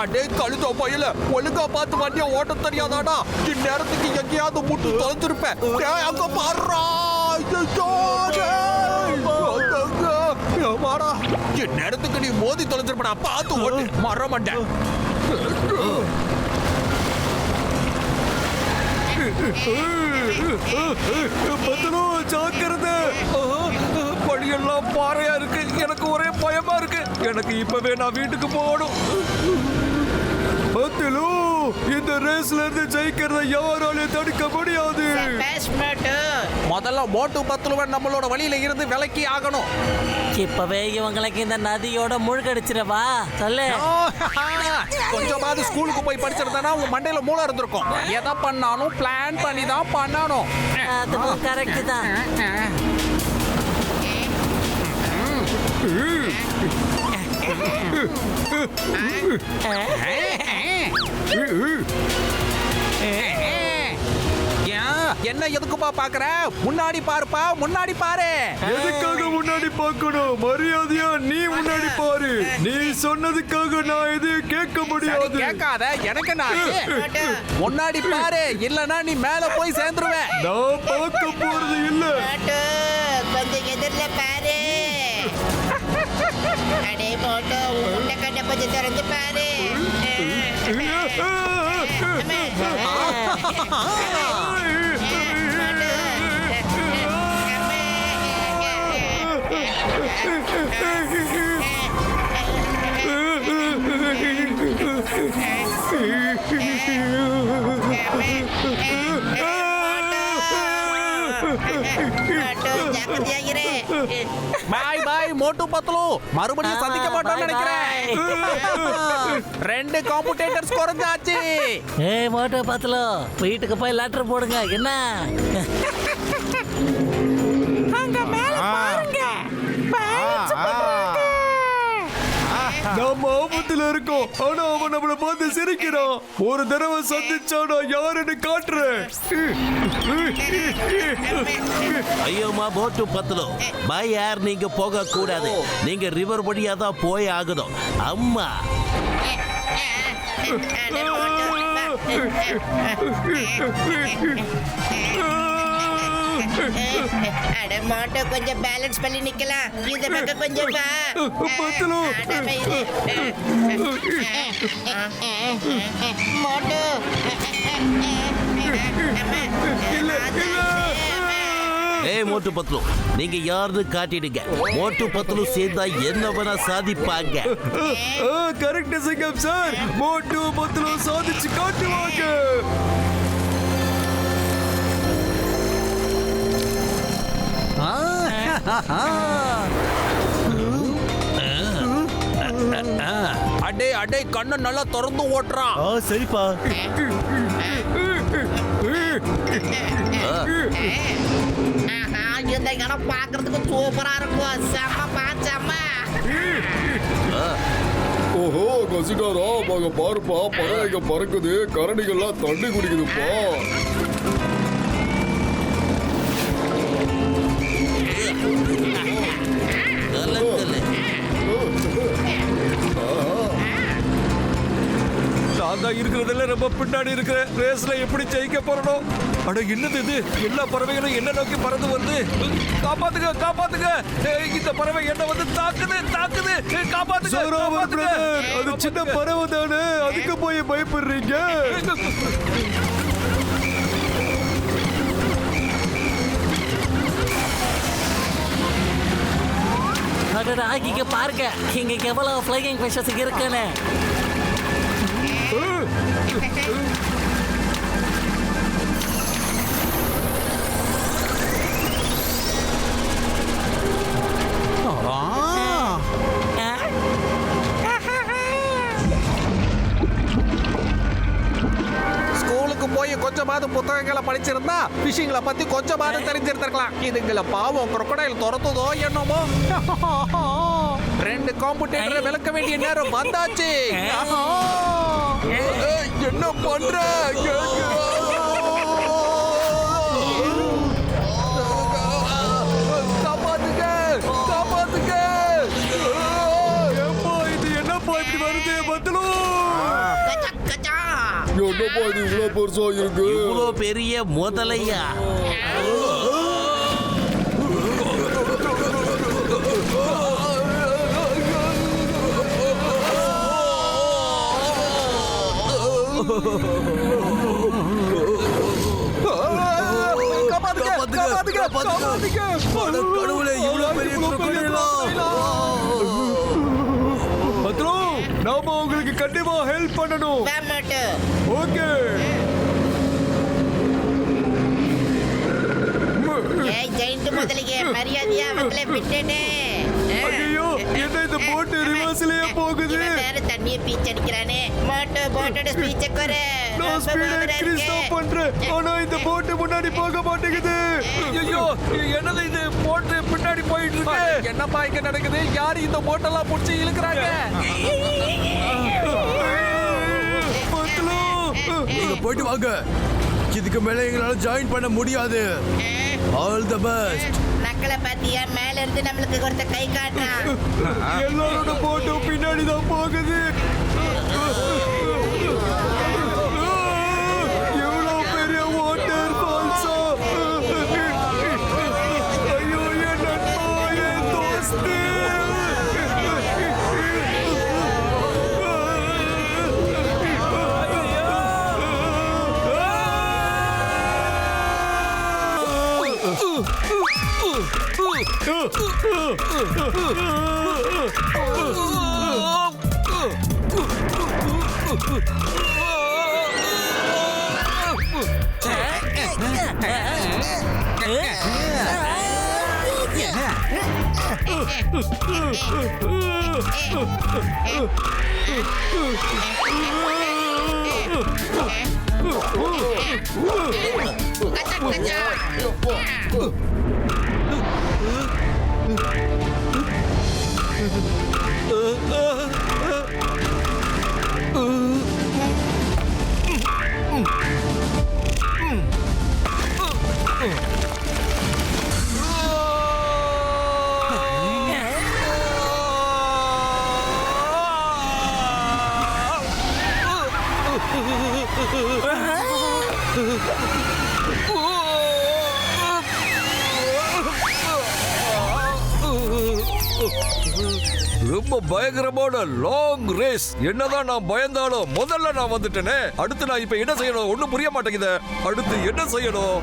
அடே கழுதோ பையில ஒழுங்கா பார்த்து வண்டிய ஓட்ட தெரியாதாடா? இந்நேரத்துக்கு எங்கேயாவது முட்டு தொலைஞ்சிருப்பேன். அங்க பாடுறா இந்நேரத்துக்கு நீ மோதி தொலைஞ்சிருப்பா. பார்த்து ஓட்டு மர மாட்டேன். ஜாக்கிரதை, படியெல்லாம் பாறையா இருக்கு. எனக்கு ஒரே பயமா இருக்கு. எனக்கு இப்பவே நான் வீட்டுக்கு போகணும். இந்த ரேஸ்ல இருந்து ஜெயிக்கிறத யாராலையும் தடுக்க முடியாது. முதல்ல மோட்டு பத்துலுவன் நம்மளோட வழியில இருந்து விலக்கி ஆகணும். இப்பவே இவங்களுக்கு இந்த நதியோட மூழ்கடிச்சிடவா சொல்லு. கொஞ்சமாவது ஸ்கூலுக்கு போய் படிச்சிருந்தா உங்க மண்டையில மூளை இருந்திருக்கும். எதை பண்ணாலும் பிளான் பண்ணி தான் பண்ணணும். அதுவும் கரெக்ட் தான். என்ன எதுக்குப்பா பாக்குற? முன்னாடி பாருப்பா, முன்னாடி பாரு. எதுக்காக முன்னாடி பார்க்கணும்? மரியாதையா நீ முன்னாடி பாரு. நீ சொன்னதுக்காக நான் எதையும் கேட்க முடியாது. கேட்காத, எனக்கு நான் முன்னாடி பாரு, இல்லனா நீ மேல போய் சேர்ந்துருவே. நான் பார்க்க போறது இல்ல. கொஞ்சம் எதிரில பாரு. அடே போட்டோ, உன்னை கண்ண கொஞ்சம் திறந்து பாரு. பாய் பாய் மோட்டு பத்லு, மறுபடியும் சந்திக்க மாட்டோம்னு நினைக்கிறேன். 2 காம்படிட்டர்ஸ் குறைஞ்சாச்சு. ஏய் மோட்டு பத்லு, வீட்டுக்கு போய் லெட்டர் போடுங்க. என்ன அங்க மேல பாருங்க, நம்ம ஆபத்துல இருக்கோம். ஆனா அவன் நம்மள பார்த்து சிரிக்கிறான். ஒரு தடவை சந்திச்சானா யாருன்னு காட்டுறேன். ஐயோமா போட்டு பத்தலோ, பாய் யார் நீங்க போக கூடாது. நீங்க ரிவர் வழியா தான் போய் ஆகணும். அம்மா அட மாட்டோ, கொஞ்சம் பேலன்ஸ் பண்ணி நிக்கலாம். இந்த பக்கம் கொஞ்சம் வா. மாட்டோ ஏய் மோட்டு பத்லு, நீங்க யாருன்னு காட்டிடுங்க. மோட்டு பத்லு சேர்ந்தா என்ன வேணா சாதிப்பாங்க. கரெக்ட் சிங்கம் சார். மோட்டு பத்லு சாதிச்சு காட்டுவாங்க. அடே அடே, கண்ணு நல்லா திறந்து ஓட்டுறான். சரிப்பா. இந்த இடம் பாக்குறதுக்கு சூப்பரா இருக்கும். செம்ம செம்ம. ஓஹோ கசிகாரா, பாங்க பாருப்பா, பறவைங்க பறக்குது, கரடிகள்லாம் தண்ணி குடிக்குதுப்பா. நான் தான் இருக்கிறதுல ரொம்ப பின்னாடி இருக்கிறேன். ரேஸ்ல எப்படி ஜெயிக்க போறோம்? அட என்னது இது? எல்லா பறவைகளும் என்ன நோக்கி பறந்து வருது. காப்பாத்துங்க, காப்பாத்துங்க. இந்த பறவை என்ன வந்து தாக்குது, தாக்குது. காப்பாத்துங்க. அது சின்ன பறவை தானே, அதுக்கு போய் பயப்படுறீங்க? அடடா, இங்க பாருங்க, இங்க எவ்வளவு ஃப்ளையிங் ஃபிஷஸ் இருக்குன்னு. ஸ்கூலுக்கு போய் கொஞ்சமாவது புத்தகங்களை படிச்சிருந்தா பிஷிங்களை பத்தி கொஞ்சமாவது தெரிஞ்சிருந்திருக்கலாம். இதுங்களை பாவம் crocodile துரத்துதோ என்னமோ. 2 காம்படிட்டரை விளக்க வேண்டிய நேரம் வந்தாச்சு. என்ன பண்ற? காப்பாத்துங்க, காப்பாத்துங்க. இது என்னப்பா என்னப்பா இது இவ்வளவு பெருசா இருக்கு? இவ்வளோ பெரிய முதலையா? கடவுளே, இவ்வளவு பெரிய crocodile-ஆ? பத்ரு, நாம உங்களுக்கு கண்டிப்பா ஹெல்ப் பண்ணணும். வா மோட்டு. ஓகே. ஏய் ஜெயிண்ட் முதலையே, மரியாதையா அவங்கள விட்டுடு. ஐயோ, என்ன இந்த போட் ரிவர்ஸ்லயே போகுது? இவன் வேற தண்ணியை பீச்சடிக்கிறானே. மோட்டு, போட்டோட ஸ்பீச்சை குறை. நான் ஸ்பீடை இன்க்ரீஸ் தான் பண்றேன், ஆனா இந்த போட் முன்னாடி போக மாட்டேங்குது. ஐயோ என்னது இது போட்டு பின்னாடி போயிட்டு இருக்கு. என்னப்பா இங்க நடக்குது? யாரு இந்த போட்டெல்லாம் புடிச்சு இழுக்கிறாங்க? பத்ரு, நீங்க போயிட்டு வாங்க. இதுக்கு மேல எங்களால ஜாயின் பண்ண முடியாது. All the best. நக்கலை பாத்தியா? மேல இருந்து நம்மளுக்கு ஒருத்த கை காட்டுறான். எல்லாரோட போட்டும் பின்னாடி தான் போகுது. எவ்வளவு பெரிய வாட்டர் ஃபால்ஸா! ஐயோ, என் நண்பா, என் தோஸ்து! ரொம்ப பயங்கரமான லாங் ரேஸ். என்னதான் நான் பயந்தாலும் முதல்ல நான் வந்துட்டேனே. அடுத்து நான் இப்ப என்ன செய்யணும்? ஒண்ணும் புரிய மாட்டேங்குது. அடுத்து என்ன செய்யணும்?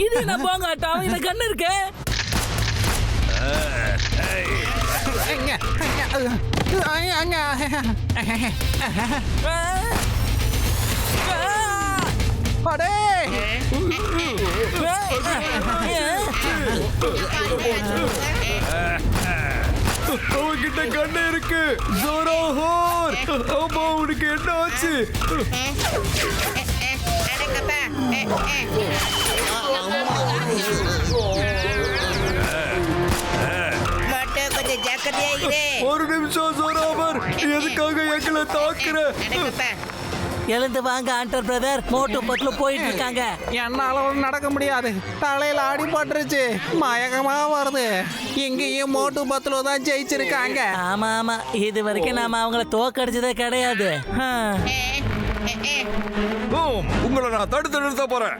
இது என்ன போங்க ஆட்டம்? இந்த கண்ணு இருக்கு. அடே, அவன்கிட்ட கண்ணு இருக்கு. ஜோரோஹோர், ஆமா, உனக்கு என்ன ஆச்சு? அடங்கப்பா. மோட்டு, கொஞ்சம் ஜாக்கிரதையா இரு. ஒரு நிமிஷம் ஜோரோவர், எதுக்காக எங்களை தாக்குற? அடங்கப்பா. எழுந்து வாங்க ஆண்டர் பிரதர். மோட்டு பத்துல போயிட்டு இருக்காங்க. என்னால நடக்க முடியாது. தலையில அடிபட்டுருச்சு, மயக்கமா வருது. இங்கேயும் மோட்டு பத்துல தான் ஜெயிச்சிருக்காங்க. ஆமா ஆமா, இது வரைக்கும் நாம அவங்கள தோக்கடிச்சதே கிடையாது. உங்களை நான் தடுத்து நிறுத்த போறேன்.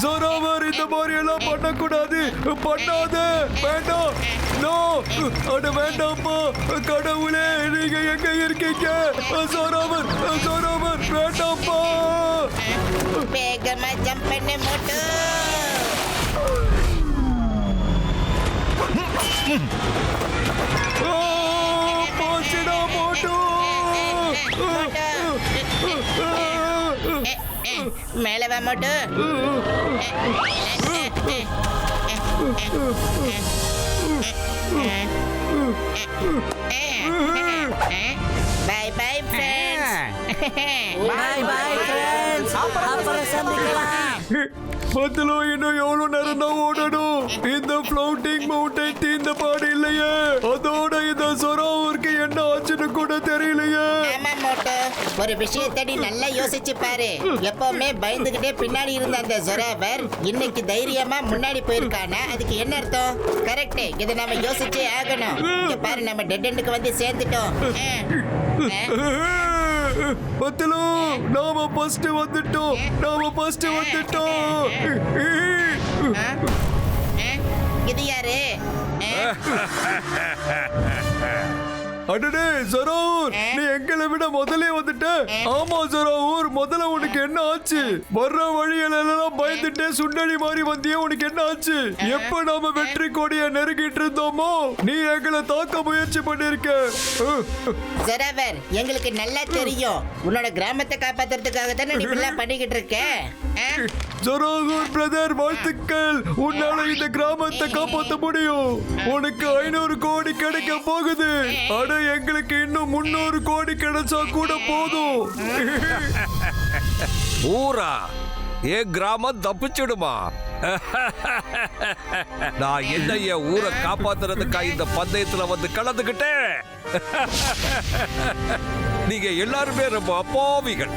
ஜோரோவர், இந்த மாதிரி எல்லாம் பண்ணக்கூடாது. பண்ணாத. வேண்டாம். நோ, அட வேண்டாம்ப்பா. கடவுளே, நீங்க எங்க இருக்கீங்க? ஜோரோவர், ஜோரோவர், வேண்டாம்ப்பா. வேகமா ஜம்ப் பண்ணு மோட்டு. போச்சுடா மோட்டு. மேல வா Motu. Bye bye friends. Bye bye friends அப்புறம் சந்திக்கலாம் பத்துல இன்னும் எவ்வளவு நேரம் தான் ஓடணும்? இந்த ஃப்ளோட்டிங் மவுண்டன் தீந்த பாடு இல்லையே. அதோட இந்த சொராவூருக்கு என்ன ஆச்சுன்னு கூட தெரியலையே. ஆமா மோட்டோ, ஒரு விஷயத்தடி நல்லா யோசிச்சு பாரு. எப்பவுமே பயந்துகிட்டே பின்னாடி இருந்த அந்த ஜொராவர் இன்னைக்கு தைரியமா முன்னாடி போயிருக்கானா? அதுக்கு என்ன அர்த்தம்? கரெக்ட், இதை நாம யோசிச்சே ஆகணும். இங்க பாரு, நம்ம டெட் எண்டுக்கு வந்து சேர்ந்துட்டோம். பத்தலோ, நாம ஃபர்ஸ்ட் வந்துட்டோம். இது யாரு? அடடே ஜொராவூர், நீ எங்களை விட முதல்ல வந்துட்ட. ஆமா ஜொராவூர், முதல்ல உனக்கு என்ன ஆச்சு? வர்ற வழியில எல்லாம் பயந்துட்டே சுண்டலி மாதிரி வந்தியே, உனக்கு என்ன ஆச்சு? எப்ப நாம வெற்றி கொடிய நெருங்கிட்டு இருந்தோமோ நீ எங்களை தாக்க முயற்சி பண்ணிருக்க. ஜொராவர், எங்களுக்கு நல்லா தெரியும் உன்னோட கிராமத்தை காப்பாத்துறதுக்காக தானே நீ இப்படிலாம் பண்ணிக்கிட்டு இருக்க. ஜொராவூர் பிரதர், வாழ்த்துக்கள். உன்னால இந்த கிராமத்தை காப்பாற்ற முடியும். உனக்கு 500 கோடி கிடைக்க போகுது. அட, எங்களுக்கு இன்னும் 300 கோடி கிடைச்சா கூட போதும். ஊரா என் கிராமம் தப்பிச்சிடுமா? நான் என்ன என் ஊரை காப்பாத்துறதுக்கா இந்த பந்தயத்துல வந்து கலந்துக்கிட்டேன்? நீங்க எல்லாருமே ரொம்ப அப்பாவிகள்.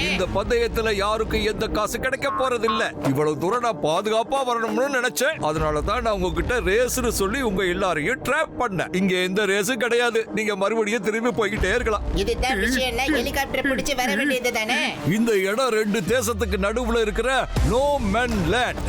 இந்த பந்தயத்துல யாருக்கும் எந்த காசு கிடைக்க போறதில்ல. இவ்வளவு தூரம் நான் பாதுகாப்பா வரணும்னு நினைச்சேன். அதனாலதான் நான் உங்ககிட்ட ரேஸ்னு சொல்லி உங்க எல்லாரையும் ட்ராப் பண்ணேன். இங்க எந்த ரேஸும் கிடையாது. நீங்க மறுபடியும் திரும்பி போய்கிட்டே இருக்கலாம். இதுதான் விஷயம். ஹெலிகாப்டர் பிடிச்சு வர வேண்டியது தானே. இந்த இடம் 2 தேசத்துக்கு நடுவுல இருக்கிற நோ மேன் லேண்ட்.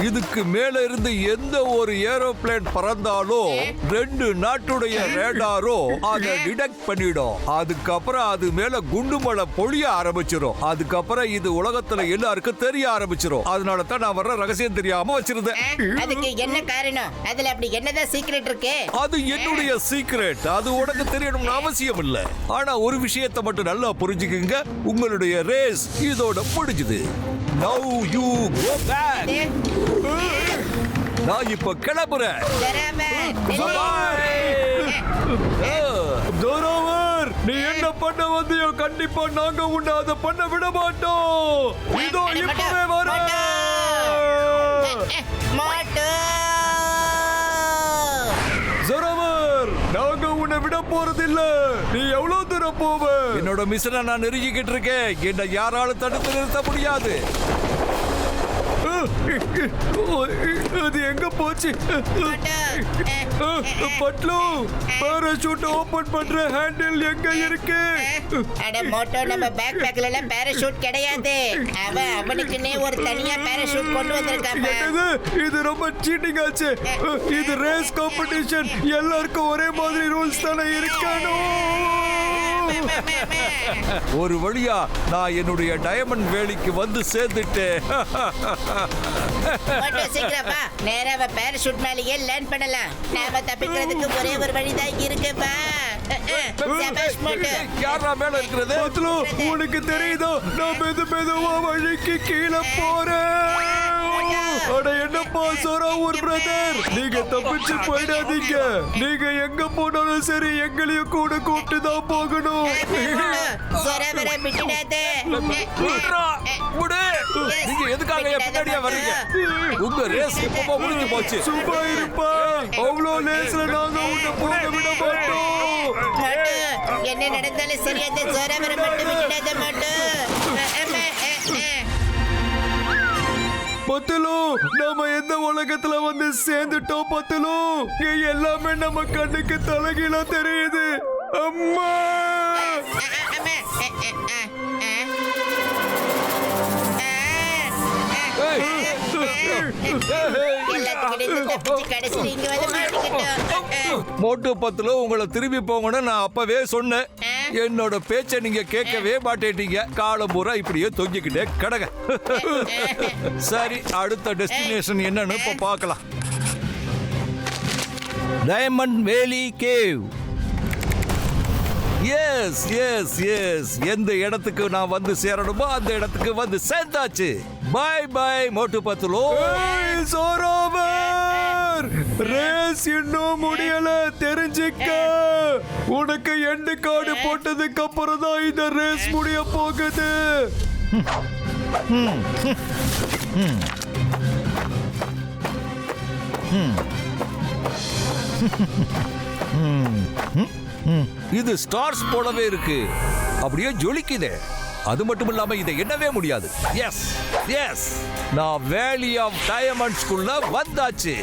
இதுக்கு மேல இருந்து எந்த ஒரு ஏரோப்ளேன் பறந்தாலும் 2 நாட்டுடைய ரேடாரோ அதை டிடெக்ட் பண்ணிடும். அதுக்கப்புறம் அது மேல குண்டுமழை பொழிய ஆரம்பிச்சிடும். அதுக்கப்புறம் இது உலகத்துல எல்லாருக்கும் தெரிய ஆரம்பிச்சிடும். அதனால தான் நான் வர்ற ரகசியம் தெரியாம வச்சிருந்தேன். அதுக்கு என்ன காரணம்? அதுல அப்படி என்னதான் சீக்ரெட் இருக்கு? அது என்னுடைய சீக்ரெட். அது உனக்கு தெரியணும்னு அவசியம் இல்ல. ஆனா ஒரு விஷயத்தை மட்டும் நல்லா புரிஞ்சுக்குங்க. உங்களுடைய ரேஸ் இதோட முடிஞ்சுது. Now you go back. நான் இப்ப கிளம்புறேன். ஜொராவர், நீ என்ன பண்ண வந்தியோ கண்டிப்பா நாங்க உன்னை அதை பண்ண விட மாட்டோம். இதோ இப்பவே வரேன். ஜொராவர், நாங்க உன்னை விட போறதில்ல. நீ எவ்வளவு தூரம் போவ? என்னோட மிஷனை நான் நெருங்கிக்கிட்டு இருக்கேன். என்ன யாராலும் தடுத்து நிறுத்த முடியாது. அது எங்க போச்சு? பட்லு, பாராசூட் ஓபன் பண்ற ஹேண்டில் எங்க இருக்கு? அட மோட்டோ, நம்ம பேக் பேக்ல எல்லாம் பாராசூட் கிடையாது. அவனுக்குன்னே ஒரு தனியா பாராசூட் கொண்டு வந்திருக்காங்க. இது ரொம்ப சீட்டிங் ஆச்சு. இது ரேஸ் காம்படிஷன். எல்லாருக்கும் ஒரே மாதிரி ரூல்ஸ் தானே இருக்கணும். ஒரு வழியா நான் என்னுடைய டைமண்ட் வேலிக்கு வந்து சேர்ந்துட்டேன். சீக்கிரமா நேரா பாராசூட் மேலேயே லேண்ட் பண்ணலாம். நாம தப்பிக்கிறதுக்கு ஒரே ஒரு வழிதான் இருக்குப்பா. யாரா மேல இருக்கிறது? உனக்கு தெரியுதோ, நான் மெதுவா வழிக்கு கீழே போறேன். அட என்னப்பா சொராவூர் பிரதர், நீங்க தப்பிச்சு போயிடாதீங்க. நீங்க எங்க போனாலும் சரி எங்களையும் கூட கூப்பிட்டு தான் போகணும். நீங்க எதுக்காக பின்னாடியா வர்றீங்க? உங்க ரேஸ் இப்ப முடிஞ்சு போச்சு. சும்மா இருப்பா, அவ்வளோ லேஸ்ல நாங்க உன்னை போக விட மாட்டோம். என்ன நடந்தாலும் சரி, அந்த ஜொராவரை மட்டும் விடாத மாட்டோம். பத்துலு, நாம எந்த உலகத்துல வந்து சேர்ந்துட்டோம் பத்துலு. எல்லாமே நம்ம கண்ணுக்கு தலைகீழா தெரியுது. அம்மா, மோட்டு பத்துல உங்களை திரும்பி போங்கன்னு நான் அப்பவே சொன்னேன். என்னோட பேச்ச நீங்க கேட்கவே மாட்டேட்டீங்க. காலம் பூரா இப்படியே தொங்கிக்கிட்டே கடக. சரி, அடுத்த டெஸ்டினேஷன் என்னன்னு இப்ப பார்க்கலாம். டைமண்ட் வேலி கேவ். எஸ் எஸ் எஸ், எந்த இடத்துக்கு நான் வந்து சேரணுமோ அந்த இடத்துக்கு வந்து சேர்ந்தாச்சு. By by Motu பத்துலோ. சோராவர், Zorawar, race இன்னும் முடியல தெரிஞ்சுக்க. உனக்கு எண்டு கார்டு போட்டதுக்கு அப்புறம் தான் இந்த ரேஸ் முடிய போகுது. இது ஸ்டார்ஸ் போலவே இருக்கு, அப்படியே ஜொலிக்குது. அது மட்டும் இல்லாம இதை எண்ணவே முடியாது. எஸ் எஸ், நான் வேலி ஆஃப் டைமண்ட்ஸ்குள்ள வந்தாச்சு.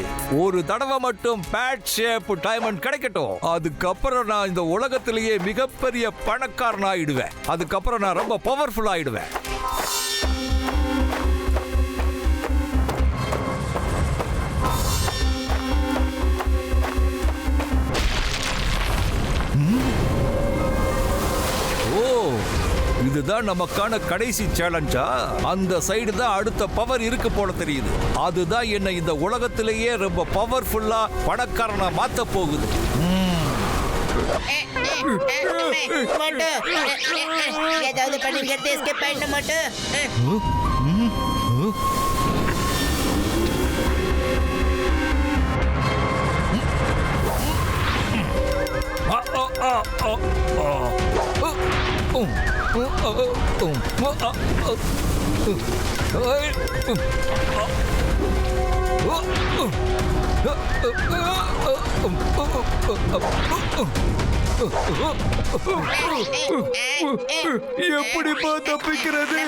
ஒரு தடவை மட்டும் பேட் ஷேப் டைமண்ட் கிடைக்கட்டும், அதுக்கப்புறம் நான் இந்த உலகத்திலேயே மிகப்பெரிய பணக்காரன் ஆயிடுவேன். அதுக்கப்புறம் நான் ரொம்ப பவர்ஃபுல் ஆயிடுவேன். இதுதான் நமக்கான கடைசி சேலஞ்சா? அந்த சைடு தான் அடுத்த பவர் இருக்கு போல தெரியுது. அதுதான் என்ன இந்த உலகத்திலேயே ரொம்ப பவர்ஃபுல்லா பணக்காரனா மாத்த போகுது. ஏதாவது பண்ணி எஸ்கேப் பண்ண மாட்டோம். எப்படிப்பா தப்பிக்கிறது?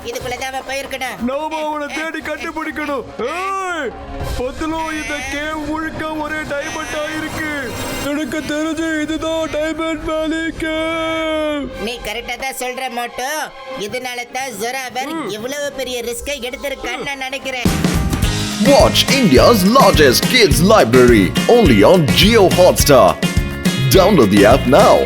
இதுக்குள்ளதான் போயிருக்கணும். நாம அவனை தேடி கண்டுபிடிக்கணும். பத்துலோ இந்த கேவ் முழுக்க ஒரே டைமண்டா இருக்கு. எனக்கு தெரிஞ்சு இதுதான் டைமண்ட் வேலி கேவ். நீ கரெக்டா தான் சொல்ற மோட்டோ. இதனால தான் ஜொராவர் இவ்வளவு பெரிய ரிஸ்கை எடுத்திருக்கான்னு நான் நினைக்கிறேன். Watch India's largest kids library only on Jio Hotstar. Download the app now.